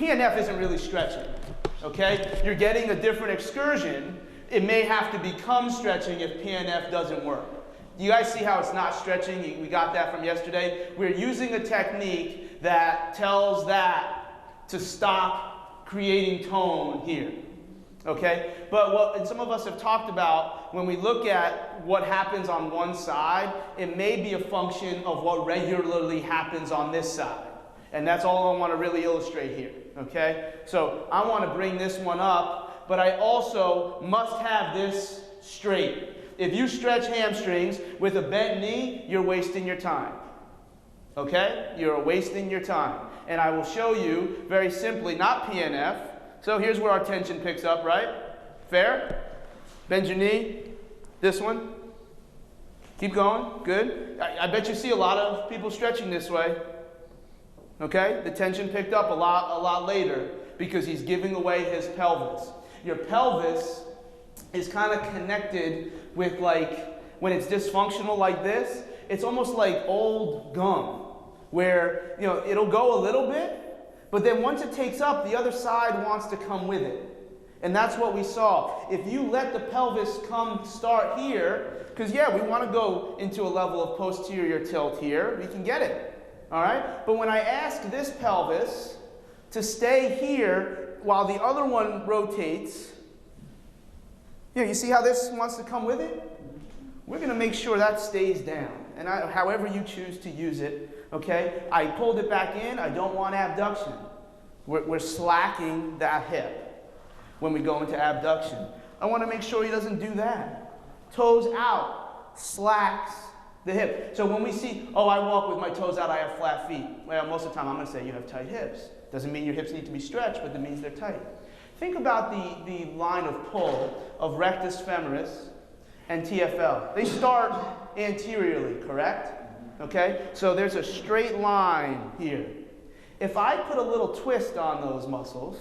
PNF isn't really stretching, okay? You're getting a different excursion. It may have to become stretching if PNF doesn't work. You guys see how it's not stretching? We got that from yesterday. We're using a technique that tells that to stop creating tone here, okay? But what some of us have talked about, when we look at what happens on one side, it may be a function of what regularly happens on this side. And that's all I want to really illustrate here, okay? So I want to bring this one up, but I also must have this straight. If you stretch hamstrings with a bent knee, you're wasting your time, okay? You're wasting your time. And I will show you very simply, not PNF. So here's where our tension picks up, right? Fair? Bend your knee. This one. Keep going. Good. I bet you see a lot of people stretching this way. Okay? The tension picked up a lot later because he's giving away his pelvis. Your pelvis is kind of connected with, like, when it's dysfunctional like this, it's almost like old gum where, you know, it'll go a little bit, but then once it takes up, the other side wants to come with it. And that's what we saw. If you let the pelvis start here, because yeah, we want to go into a level of posterior tilt here, we can get it. All right? But when I ask this pelvis to stay here while the other one rotates, you see how this wants to come with it? We're going to make sure that stays down. And however you choose to use it, okay? I pulled it back in. I don't want abduction. We're slacking that hip when we go into abduction. I want to make sure he doesn't do that. Toes out, slacks the hip. So when we see, oh, I walk with my toes out, I have flat feet. Well, most of the time I'm going to say you have tight hips. Doesn't mean your hips need to be stretched, but it means they're tight. Think about the line of pull of rectus femoris and TFL. They start anteriorly, correct? Okay? So there's a straight line here. If I put a little twist on those muscles,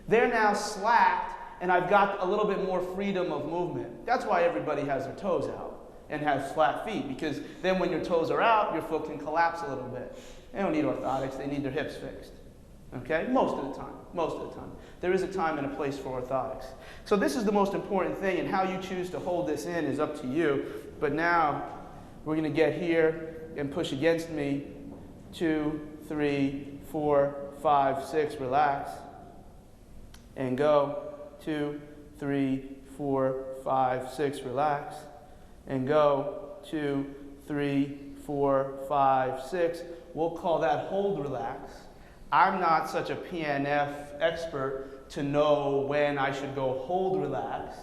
they're now slacked, and I've got a little bit more freedom of movement. That's why everybody has their toes out and has flat feet, because then when your toes are out, your foot can collapse a little bit. They don't need orthotics, they need their hips fixed. Okay? Most of the time. Most of the time. There is a time and a place for orthotics. So this is the most important thing, and how you choose to hold this in is up to you. But now we're going to get here and push against me. 2, 3, 4, 5, 6, relax. And go. 2, 3, 4, 5, 6, relax. And go. 2, 3, 4, 5, 6. We'll call that hold relax. I'm not such a PNF expert to know when I should go hold relax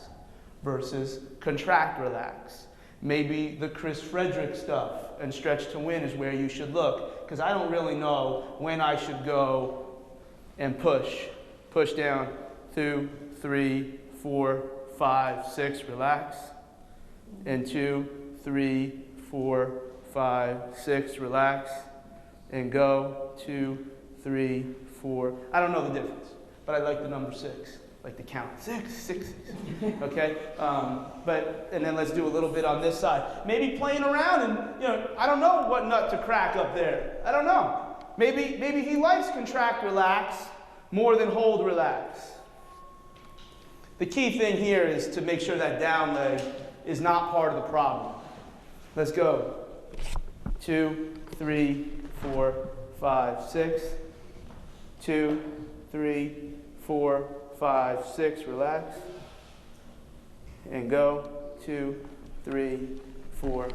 versus contract relax. Maybe the Chris Frederick stuff and stretch to win is where you should look, because I don't really know when I should go and push down. 2, 3, 4, 5, 6, relax. And 2, 3, 4, 5, 6, relax. And go. 2, 3, 4. I don't know the difference, but I like the number 6. Like the count. 6, 6, 6. Okay? And then let's do a little bit on this side. Maybe playing around and, I don't know what nut to crack up there. I don't know. Maybe he likes contract relax more than hold relax. The key thing here is to make sure that down leg is not part of the problem. Let's go. 2, 3, 4, 5, 6. 2, 3, 4, 5, 6, relax. And go. 2, 3, 4,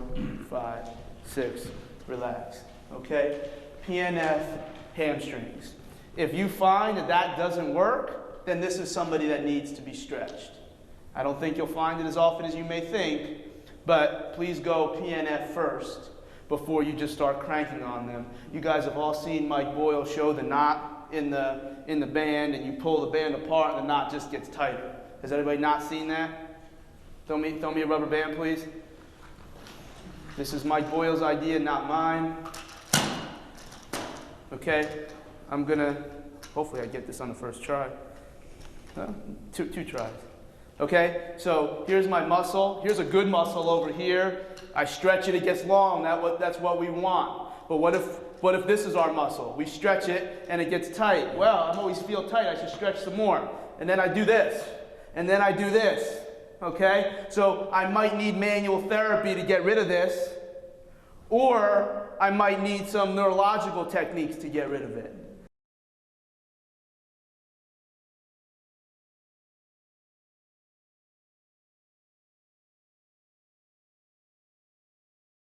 5, 6, relax. Okay? PNF hamstrings. If you find that doesn't work, then this is somebody that needs to be stretched. I don't think you'll find it as often as you may think, but please go PNF first before you just start cranking on them. You guys have all seen Mike Boyle show the knot in the band, and you pull the band apart and the knot just gets tighter. Has anybody not seen that? Throw me a rubber band, please. This is Mike Boyle's idea, not mine. Okay, I'm gonna, hopefully I get this on the first try. No? Two tries. Okay, so here's my muscle. Here's a good muscle over here. I stretch it, it gets long. That's what we want. But what if this is our muscle? We stretch it and it gets tight. Well, I always feel tight. I should stretch some more. And then I do this. And then I do this. Okay? So I might need manual therapy to get rid of this. Or I might need some neurological techniques to get rid of it.